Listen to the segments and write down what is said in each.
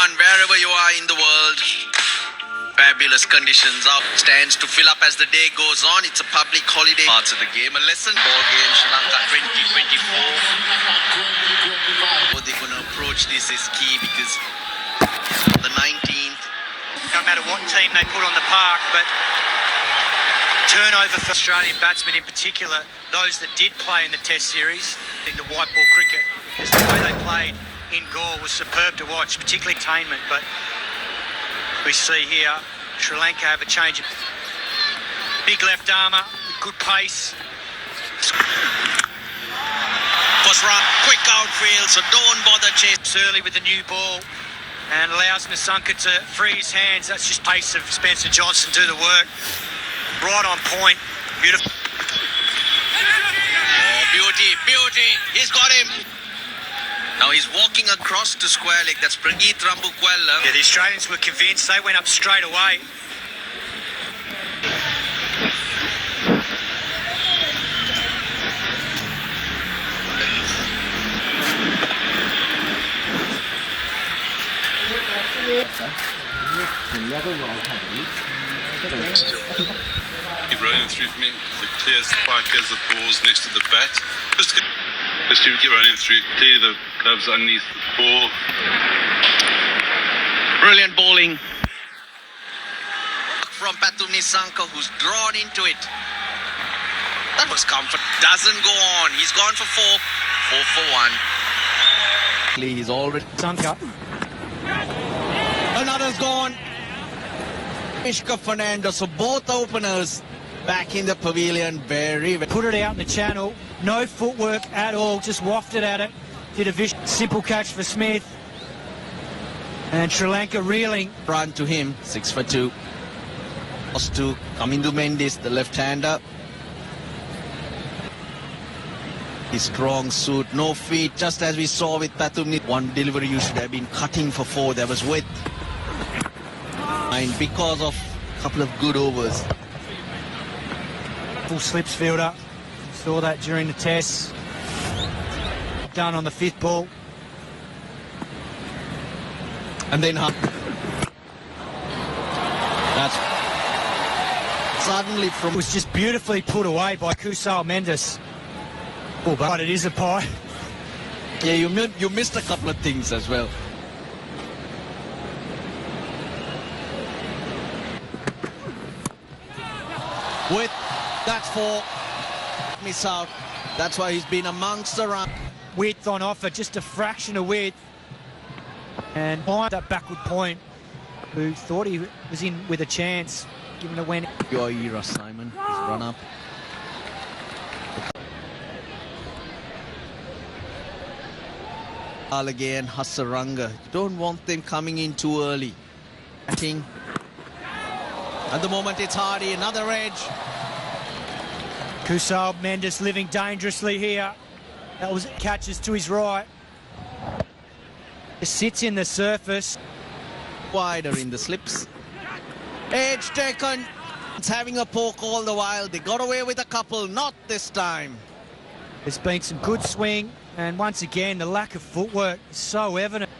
everyone, wherever you are in the world. Fabulous conditions out. Stands to fill up as the day goes on. It's a public holiday. Parts of the game. A lesson ball game. Sri Lanka 2024. How they're going to approach this is key because the 19th. No matter what team they put on the park, but turnover for Australian batsmen in particular, those that did play in the Test series, in the white ball cricket, because the way they played in Galle was superb to watch, particularly attainment. But we see here Sri Lanka have a change. Big left armour, good pace. First run, quick outfield, so don't bother chase. Early with the new ball and allows Nasanka to free his hands. That's just pace of Spencer Johnson do the work. Right on point, beautiful. Oh, beauty, beauty, he's got him. Now he's walking across to square leg. That's Prageet Rambukwella. Yeah, the Australians were convinced. They went up straight away. Keep running through for me. The clear spike as the ball's next to the bat. Just keep running through. Clear the gloves underneath the ball. Brilliant bowling from Pathum Nissanka, who's drawn into it. That was comfort. Doesn't go on. He's gone for 4 for 1. He's already Sanka. Another's gone. Mishka Fernando. So both openers back in the pavilion. Very Put it out in the channel. No footwork at all. Just wafted at it. Did a simple catch for Smith. And Sri Lanka reeling. run to him. 6 for 2. Lost to Kamindu Mendis, the left-hander. His strong suit, no feet, just as we saw with Pathum. One delivery you should have been cutting for 4. There was width. And because of a couple of good overs. Full slips fielder. Saw that during the tests. Done on the 5th ball. And then that's suddenly from It was just beautifully put away by Kusal Mendes. Oh, but it is a pie. yeah, you missed a couple of things as well. With that's for miss out. That's why he's been amongst the run. Width on offer, just a fraction of width. And behind that backward point, who thought he was in with a chance, given a win. Your era, Simon. His run up. Again, Hasaranga. You don't want them coming in too early. Batting. At the moment, it's Hardy. Another edge. Kusal Mendes living dangerously here. That was catches to his right. It sits in the surface. Wider in the slips. Edge taken. It's having a poke all the while. They got away with a couple. Not this time. There's been some good swing. And once again, the lack of footwork is so evident.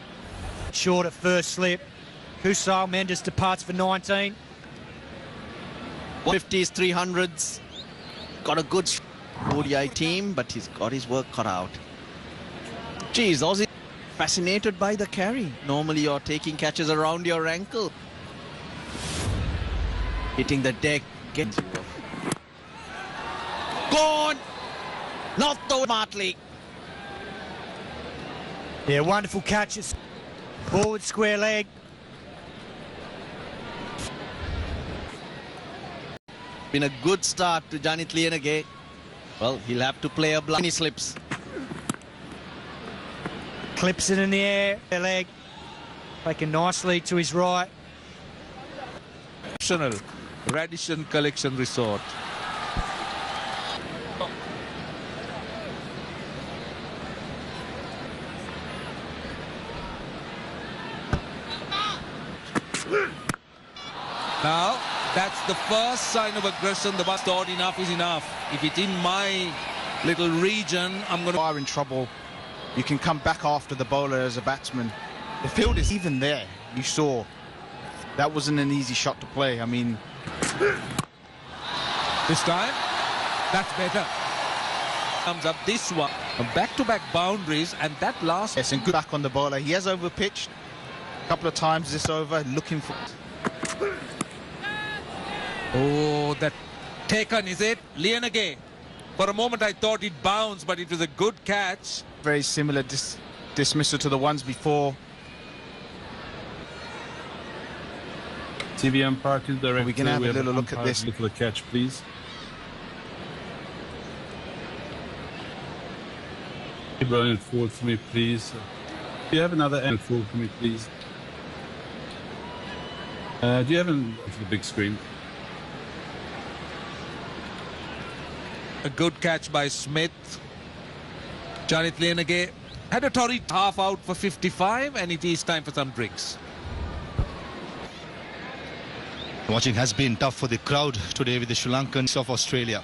Short at first slip. Kusal Mendes departs for 19. 50s, 300s. Got a good ODI team, but he's got his work cut out. Geez, Aussie fascinated by the carry. Normally you're taking catches around your ankle. Hitting the deck. Gone! Not though smartly. Yeah, wonderful catches. Forward square leg. Been a good start to Janit Lienage. Well, he'll have to play a blind. He slips. Clips it in the air. Leg. Taken nicely to his right. Radisson Collection Resort. Now, that's the first sign of aggression. The bus thought enough is enough. If it's in my little region, I'm going to... Are in trouble. You can come back after the bowler as a batsman. The field is even there. You saw that wasn't an easy shot to play. I mean, This time, that's better. Comes up this one. Back-to-back boundaries, and that last... yes, and good back on the bowler. He has overpitched a couple of times this over, looking for... Oh, that taken, is it? Lienage. For a moment, I thought it bounced, but it was a good catch. Very similar dismissal to the ones before. TV umpire to the director. We're going to have We a little look at umpire this. Look for the catch, please. Keep rolling forward for me, please. Do you have another end forward for me, please? Do you have for the big screen? A good catch by Smith. Janit Lienage had a torrid half out for 55, and it is time for some drinks. Watching has been tough for the crowd today with the Sri Lankans of Australia.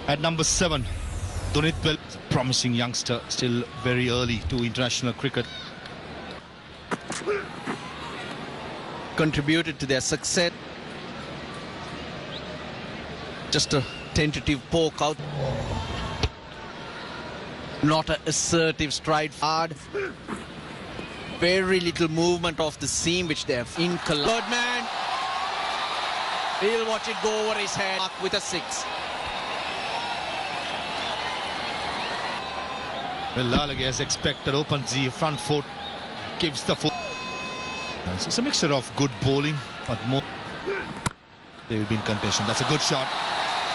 At number 7, Dunit Bell, promising youngster, still very early to international cricket. Contributed to their success. Just a tentative poke out. Not an assertive stride hard. Very little movement of the seam which they have in Birdman. He'll watch it go over his head with a 6. Well, Lalage, as expected, opens the front foot, gives the foot. It's a mixture of good bowling, but more. They will be in contention. That's a good shot.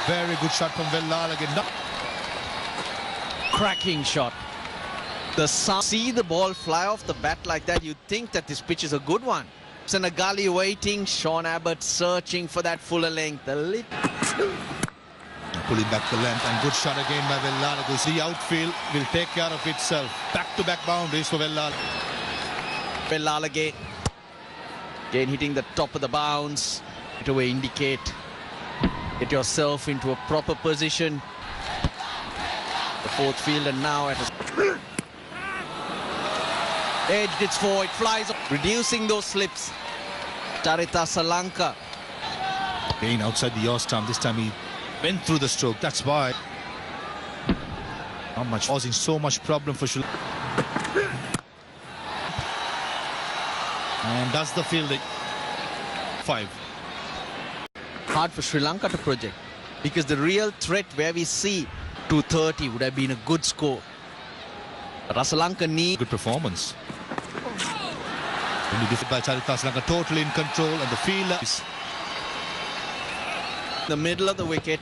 Very good shot from Lalage. Cracking shot. See the ball fly off the bat like that, you'd think that this pitch is a good one. Senegali waiting, Sean Abbott searching for that fuller length. Pulling back the length, and good shot again by Lalage. The outfield will take care of itself. Back-to-back boundaries for Lalage. Again hitting the top of the bounce. Right away indicate. Get yourself into a proper position. The fourth fielder now at a... Edged its forward, flies up, reducing those slips. Charita Srilanka. Again outside the yaw stump. This time he went through the stroke. That's why. Not much, causing so much problem for Sri Lanka. And does the fielding. 5. Hard for Sri Lanka to project, because the real threat where we see 230 would have been a good score. Sri Lanka need Good performance. Only defeated by Charita Sri Lanka, totally in control, and the fielder is... the middle of the wicket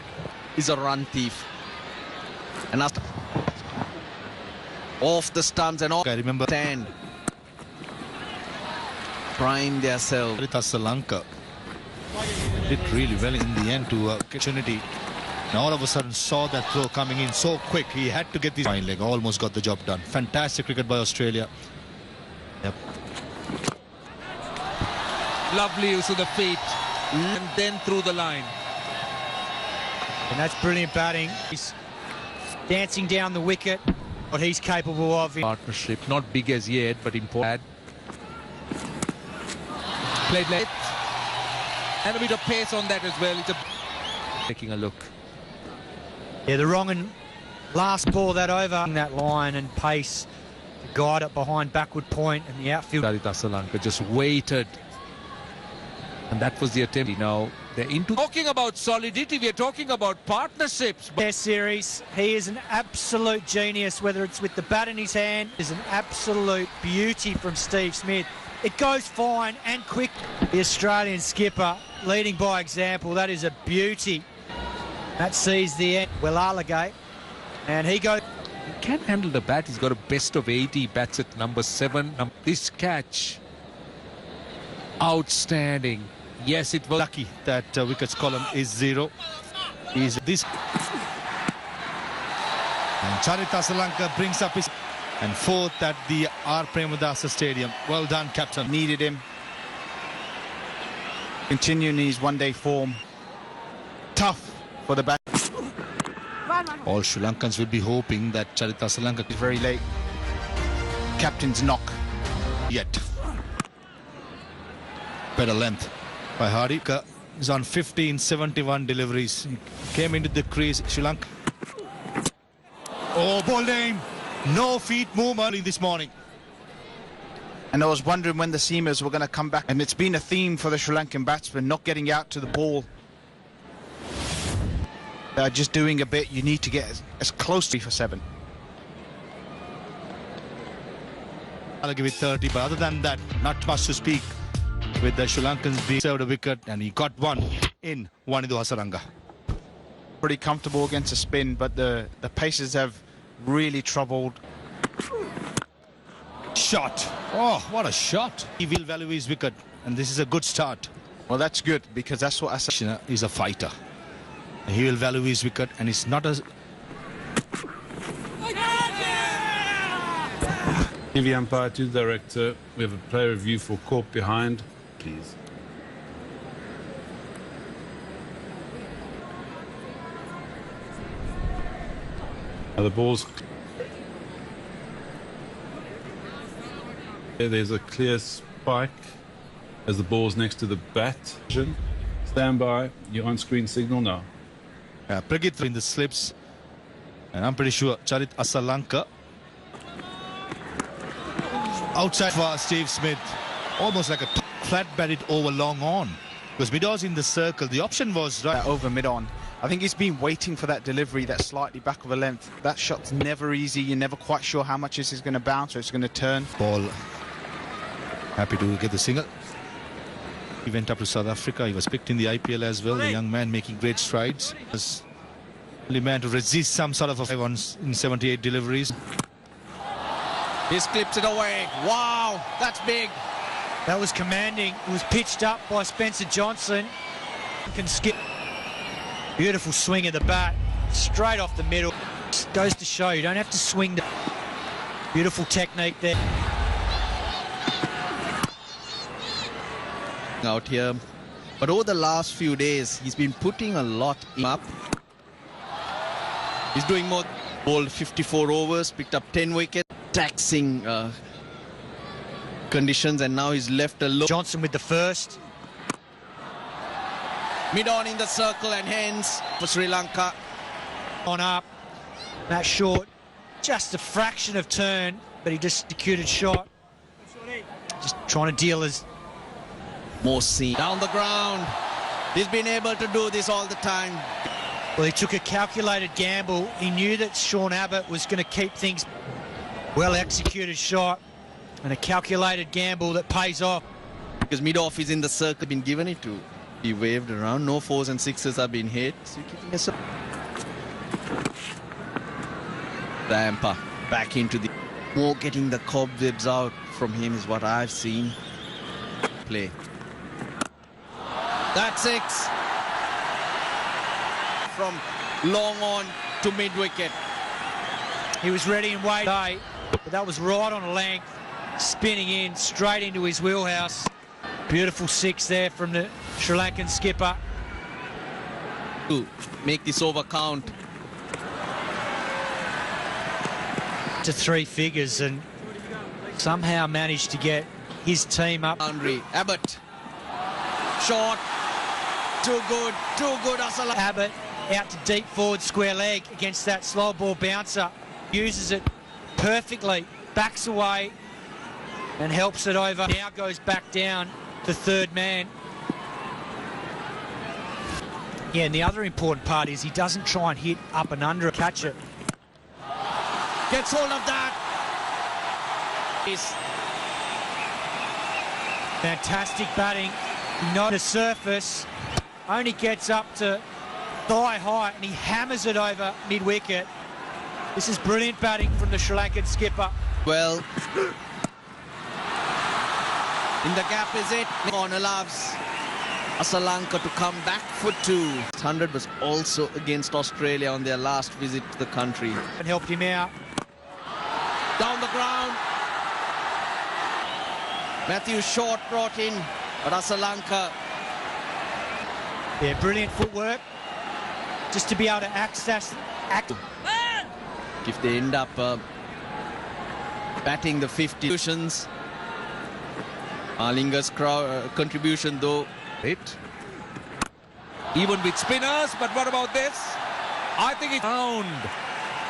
is a run thief. And after off the stumps and off, I remember stand. Prime themselves. Charita Sri Lanka did really well in the end to opportunity. And all of a sudden saw that throw coming in so quick. He had to get the fine leg. Almost got the job done. Fantastic cricket by Australia. Yep. Lovely use of the feet. And then through the line. And that's brilliant batting. He's dancing down the wicket, what he's capable of. Partnership, not big as yet, but important. Played late. And a bit of pace on that as well. It's a... Taking a look. Yeah, the wrong and last ball that over. That line and pace to guide it behind backward point, and the outfield. Charita Sri Lanka just waited. And that was the attempt. You know, they're into... Talking about solidity, we're talking about partnerships. Test series, he is an absolute genius, whether it's with the bat in his hand. Is an absolute beauty from Steve Smith. It goes fine and quick. The Australian skipper leading by example. That is a beauty. That sees the end. Lalage, and he goes. He can handle the bat. He's got a best of 80. Bats at number 7. This catch, outstanding. Yes, it was Lucky that wickets column is 0. Is this. And Charita Sri Lanka brings up his... And 4th at the R. Premadasa Stadium. Well done, captain. Needed him. Continuing his one-day form. Tough for the bat. All Sri Lankans will be hoping that Charita Sri Lanka... Very late. Captain's knock. Better length by Hardy. He's on 1571 deliveries. He came into the crease. Sri Lanka. Oh, ball game. No feet movement this morning. And I was wondering when the seamers were going to come back. And it's been a theme for the Sri Lankan batsmen, not getting out to the ball. They're just doing a bit. You need to get as close to 3 for 7. I'll give it 30, but other than that, not much to speak. With the Sri Lankans being served a wicket, and he got one in Wanidu Hasaranga. Pretty comfortable against a spin, but the Pacers have really troubled. Shot. Oh, what a shot. He will value his wicket, and this is a good start. Well, that's good, because that's what I said. He's a fighter. He will value his wicket, and it's not a... TV umpire to the director. We have a player review for caught behind. Please. Now the ball's... There's a clear spike as the ball's next to the bat. Stand by. Your on-screen signal now. Pragit in the slips. And I'm pretty sure Charit Asalanka. Outside for Steve Smith. Almost like a flat batted over long on. Because mid-on's in the circle. The option was right Over mid-on. I think he's been waiting for that delivery that's slightly back of a length. That shot's never easy. You're never quite sure how much this is going to bounce or it's going to turn. Ball. Happy to get the single. He went up to South Africa. He was picked in the IPL as well. The young man making great strides. Was only man to resist some sort of a 5 in 78 deliveries. He's clipped it away. Wow, that's big. That was commanding. It was pitched up by Spencer Johnson. Can skip. Beautiful swing of the bat. Straight off the middle. Just goes to show you don't have to swing. Beautiful technique there. Out here. But over the last few days, he's been putting a lot up. He's doing more. Bowled 54 overs, picked up 10 wickets. Taxing conditions, and now he's left alone. Johnson with the first. Mid-on in the circle, and hence for Sri Lanka. On up. That short. Just a fraction of turn, but he just executed shot. Just trying to deal as more seam. Down the ground. He's been able to do this all the time. well, he took a calculated gamble. He knew that Sean Abbott was going to keep things well executed shot and a calculated gamble that pays off. Because mid-off is in the circle, been given it to be waved around. No 4s and 6s have been hit. So kicking us up. Damper back into the... More getting the cobwebs out from him is what I've seen. Play. That's 6. From long on to mid-wicket. He was ready and waiting, but that was right on a length, spinning in straight into his wheelhouse. Beautiful 6 there from the Sri Lankan skipper. To make this over count. To 3 figures and somehow managed to get his team up. Boundary. Abbott. Short. Too good. Too good. Abbott out to deep forward square leg against that slow ball bouncer. Uses it perfectly. Backs away and helps it over. Now goes back down the third man. Yeah, and the other important part is he doesn't try and hit up and under. Catch it. Gets hold of that. Fantastic batting. Not the surface. Only gets up to thigh height and he hammers it over mid-wicket. This is brilliant batting from the Sri Lankan skipper. Well, in the gap is it. Corner allows Srilanka to come back for 2. 100 was also against Australia on their last visit to the country. And helped him out. Down the ground. Matthew Short brought in, but Srilanka. Yeah, brilliant footwork. Just to be able to access. If they end up batting the 50 cushions, Malinga's contribution though. It. Even with spinners, but what about this? I think it's sound.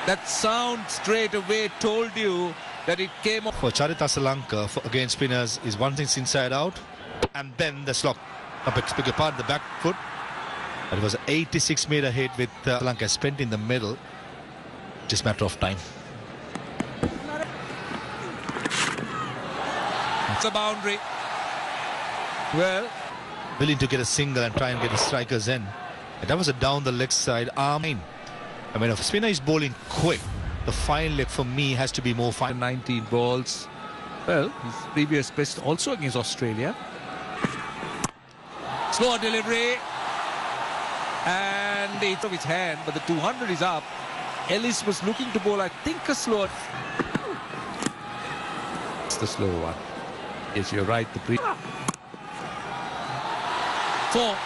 That sound straight away told you that it came off. For Charita Srilanka, against spinners, is one thing inside out, and then the slog. Beg your pardon, the back foot. It was an 86-meter hit with Sri Lanka spent in the middle. Just a matter of time. It's a boundary. Well, Willing to get a single and try and get the strikers in. And that was a down the leg side arm. I mean, if a spinner is bowling quick, the fine leg for me has to be more fine. 19 balls. Well, his previous best also against Australia. Slow delivery. And it's off his hand, but the 200 is up. Ellis was looking to bowl, I think, a slow. It's the slow one. Yes, you're right. The pre. 4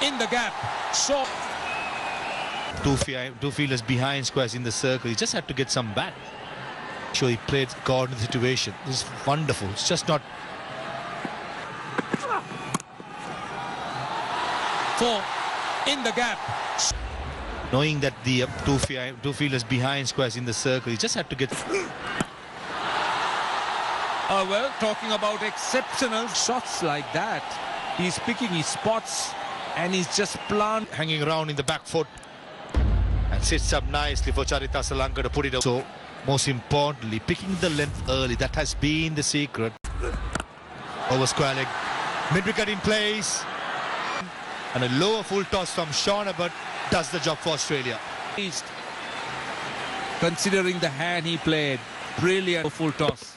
in the gap. So Two fielders behind squares in the circle. He just had to get some bat. Sure, he played God in the situation. This is wonderful. It's just not. 4 in the gap. Knowing that the two fielders behind squares in the circle, he just had to get. Well, talking about exceptional shots like that, he's picking his spots and he's just plant. Hanging around in the back foot and sits up nicely for Charita Srilanka to put it up. So, most importantly, picking the length early, that has been the secret. Over square leg, mid-wicket in place, and a lower full toss from Sean Abbott does the job for Australia. Considering the hand he played, brilliant full toss.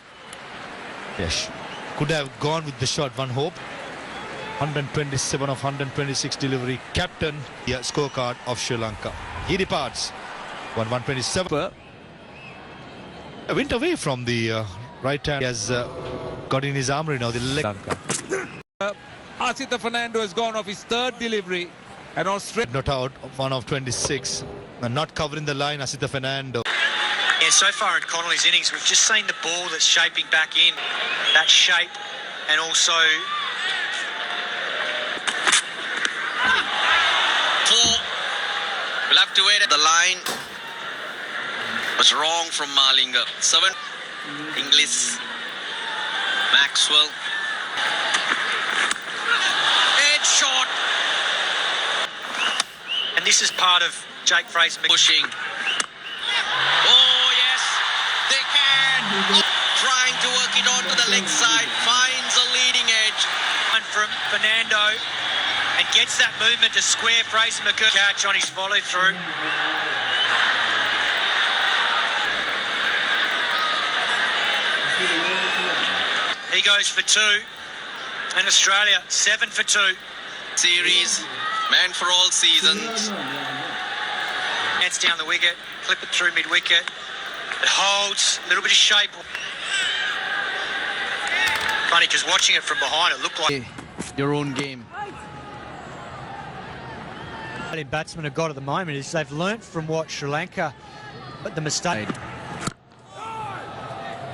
Yes, could have gone with the shot, one hope. 127 of 126 delivery, captain, the scorecard of Sri Lanka. He departs. 127. Went away from the right hand. He has got in his armory now. The leg. Asita Fernando has gone off his third delivery. And Australia not out, 1 of 26. And not covering the line, Asita Fernando. Yeah, so far in Connolly's innings, we've just seen the ball that's shaping back in. That shape, and also 4. We'll have to wait at the line. Was wrong from Malinga. 7. Inglis. Maxwell. Edge shot. and this is part of Jake Fraser Pushing. Oh, yes, they can. Trying to work it onto the leg side. Finds a leading edge. from Fernando and gets that movement to square Fraser McCurry. Catch on his follow through. He goes for 2, and Australia 7 for 2. Series, man for all seasons. Hands down the wicket, clip it through mid-wicket. It holds, a little bit of shape. Funny, because watching it from behind, it looked like Your own game. What batsmen have got at the moment is they've learnt from what Sri Lanka, but the mistake.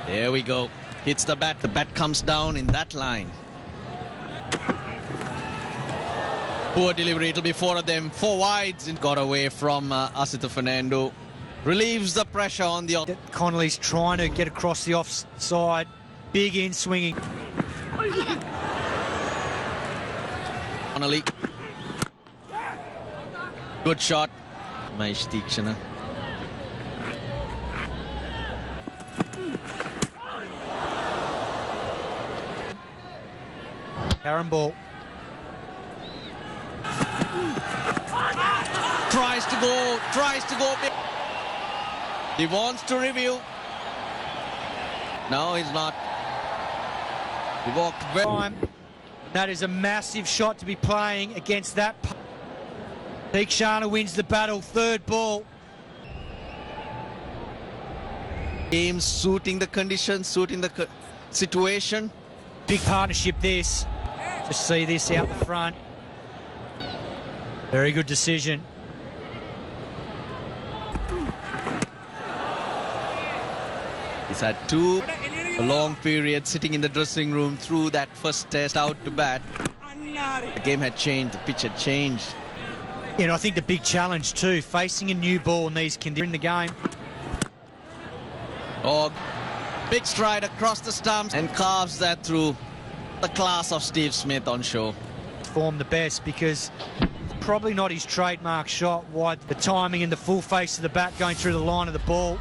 There we go. Hits the bat. The bat comes down in that line. Poor delivery. It'll be 4 of them. 4 wides. It got away from Asita Fernando. Relieves the pressure on the... Connolly's trying to get across the offside. Big in swinging. Connolly. Good shot. Mahesh Deekshana. Karen ball. Tries to go big. He wants to review. No, he's not. He walked very... That is a massive shot to be playing against that. Deekshana wins the battle, 3rd ball. Game suiting the conditions, suiting the situation. Big partnership this. Just see this out the front. Very good decision. He's had 2. A long period sitting in the dressing room through that first test out to bat. The game had changed, the pitch had changed. You know, I think the big challenge too, facing a new ball in these conditions in the game. Oh, big stride across the stumps and carves that through. The class of Steve Smith on show. Form the best because it's probably not his trademark shot. Wide the timing and the full face of the bat going through the line of the ball.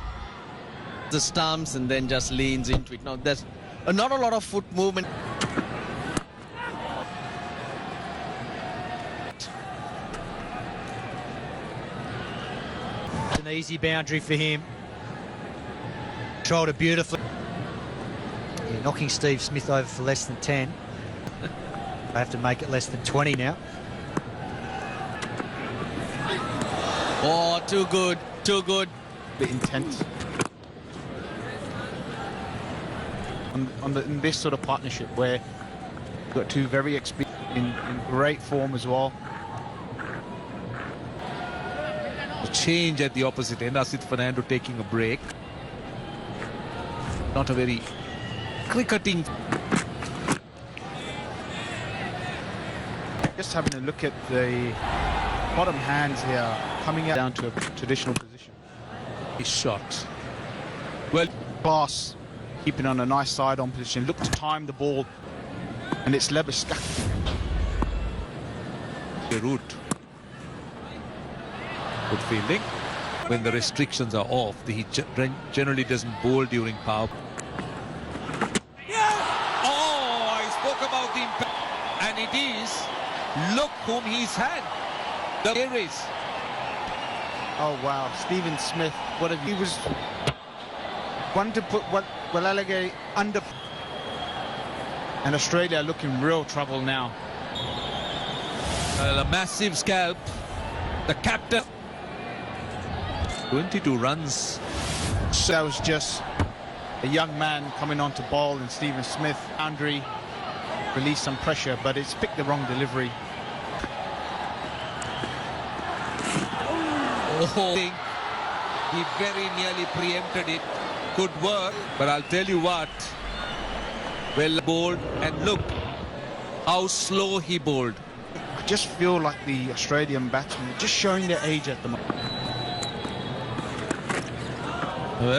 The stumps and then just leans into it. Now there's not a lot of foot movement. It's an easy boundary for him. Controlled it beautifully. Yeah, knocking Steve Smith over for less than 10. I have to make it less than 20 now. Oh, too good, too good. Bit intense. In this sort of partnership where you've got two very experienced in great form as well. Change at the opposite end. Asit Fernando taking a break. Not a very cricketing. Just having a look at the bottom hands here, coming out down to a traditional position. His shot. Well, Pass, keeping on a nice side-on position. Look to time the ball, and it's Lebeska. the route. Good fielding. When the restrictions are off, he generally doesn't bowl during power. Oh, I spoke about the impact. And it is, look whom he's had. The series. Oh wow, Stephen Smith, what have he was one to put Walalage under, and Australia looking real trouble now. A massive scalp. The captain. 22 runs. So that was just a young man coming on to bowl, and Stephen Smith, boundary, released some pressure, but it's picked the wrong delivery. Oh, he very nearly preempted it. Good work, but I'll tell you what. Well bowled, and look how slow he bowled. I just feel like the Australian batsmen are just showing their age at the moment.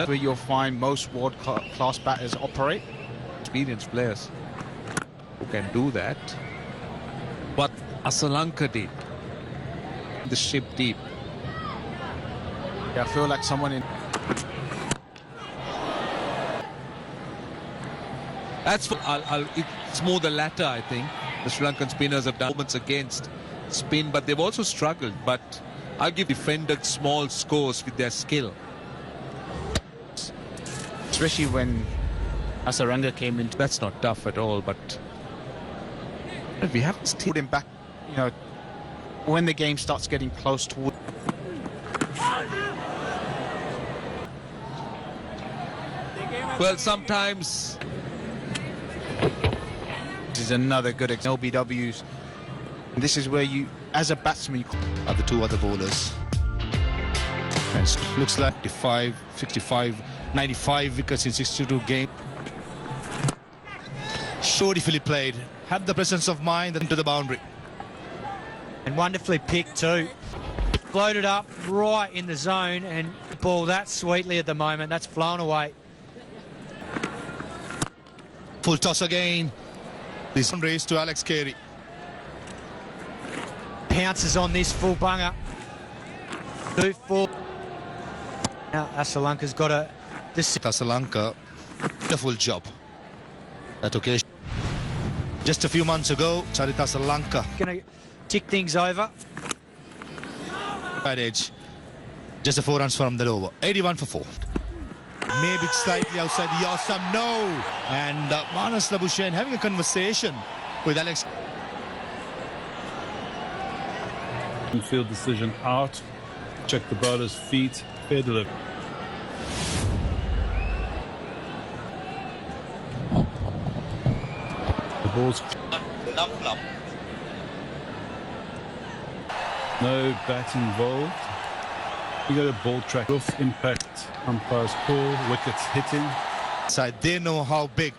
Where you'll find most world-class batters operate. Experienced players who can do that. What Srilanka did. The ship deep. Yeah, I feel like someone in... That's for, it's more the latter, I think. The Sri Lankan spinners have done moments against spin, but they've also struggled. But I'll give defended small scores with their skill. Especially when Asaranga came in. That's not tough at all, but we haven't Put him back, you know, when the game starts getting close to... Well, sometimes This is another good LBWs. And this is where you, as a batsman, are the two other bowlers. And it looks like 65, 95 wickets in 62 games. Beautifully played. Had the presence of mind into the boundary. And wonderfully picked too. Floated up right in the zone and ball that sweetly at the moment. That's flown away. Full toss again. This race to Alex Carey. Pounces on this full bunger. 2-4. Now Sri Lanka's got a... Sri Lanka, wonderful job. That occasion. Just a few months ago, Charita Sri Lanka. Going to tick things over. Right edge. Just a 4 runs from the over. 81 for 4. Maybe slightly outside the awesome. No. And Manas Labuschagne having a conversation with Alex. Field decision out. Check the bowler's feet. Fair delivery. The ball's no bat involved. You got a ball track. Rough impact. Umpire's call. Wickets hitting. side. They know how big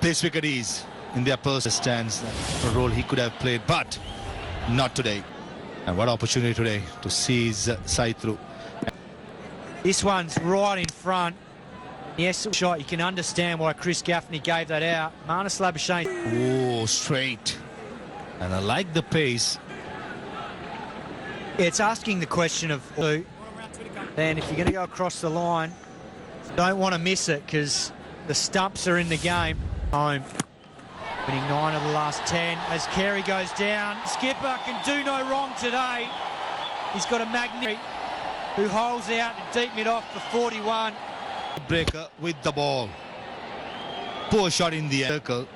this wicket is in their personal stands. The role he could have played, but not today. And what opportunity today to see his side through. This one's right in front. Yes, shot. You can understand why Chris Gaffney gave that out. Marnus Labuschagne. Oh, straight. And I like the pace. It's asking the question of who. Then if you're going to go across the line, don't want to miss it because the stumps are in the game. Home. Winning 9 of the last 10 as Carey goes down. Skipper can do no wrong today. He's got a magnet who holds out deep mid-off for 41. Breaker with the ball. Poor shot in the circle.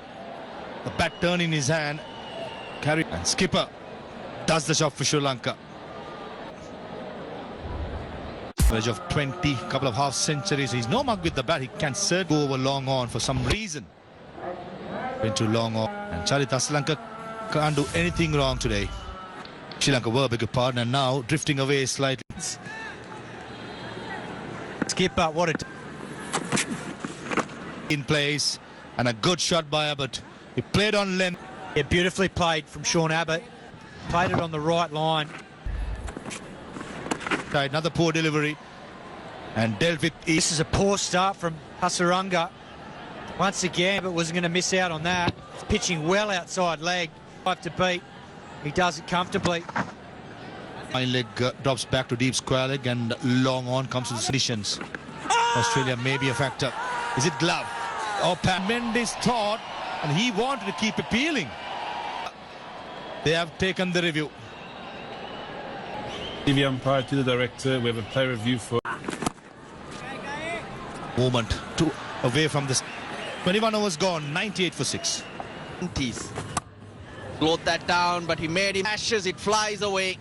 The bat turn in his hand. Carey and Skipper does the job for Sri Lanka. Average of 20, couple of half centuries. He's no mark with the bat. He can certainly go over long on for some reason. Went too long on. And Charita, Sri Lanka can't do anything wrong today. Sri Lanka were a bigger partner, now drifting away slightly. Skipper, what a... In place, and a good shot by Abbott. He played on length. Yeah, beautifully played from Sean Abbott. Played it on the right line. Another poor delivery. And dealt with... This is a poor start from Hasaranga. Once again, Abbott wasn't going to miss out on that. He's pitching well outside leg. 5 to beat. He does it comfortably. Fine leg drops back to deep square leg, and long on comes to the conditions. Australia may be a factor. Is it glove? Oh, Mendes thought, and he wanted to keep appealing. They have taken the review. TV umpire to the director. We have a player review for... Moment away from this. 21 overs gone, 98 for 6. Slowed that down, but he made him ashes. It flies away.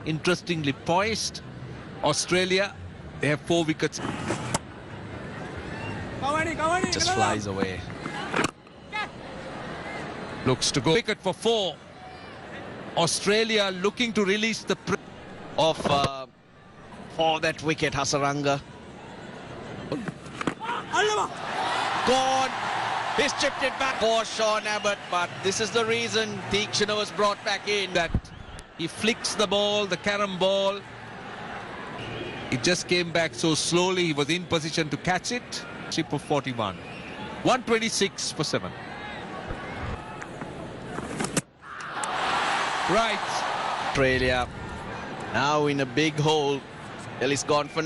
Interestingly poised. Australia, they have 4 wickets. Just flies away. Looks to go. Wicket for 4. Australia looking to release the... For that wicket, Hasaranga. Gone. He's chipped it back for Sean Abbott, but this is the reason Deekshana was brought back in. That he flicks the ball, the carom ball. It just came back so slowly. He was in position to catch it. Chip of 41. 126 for 7. Right. Australia now in a big hole. Well, he's gone for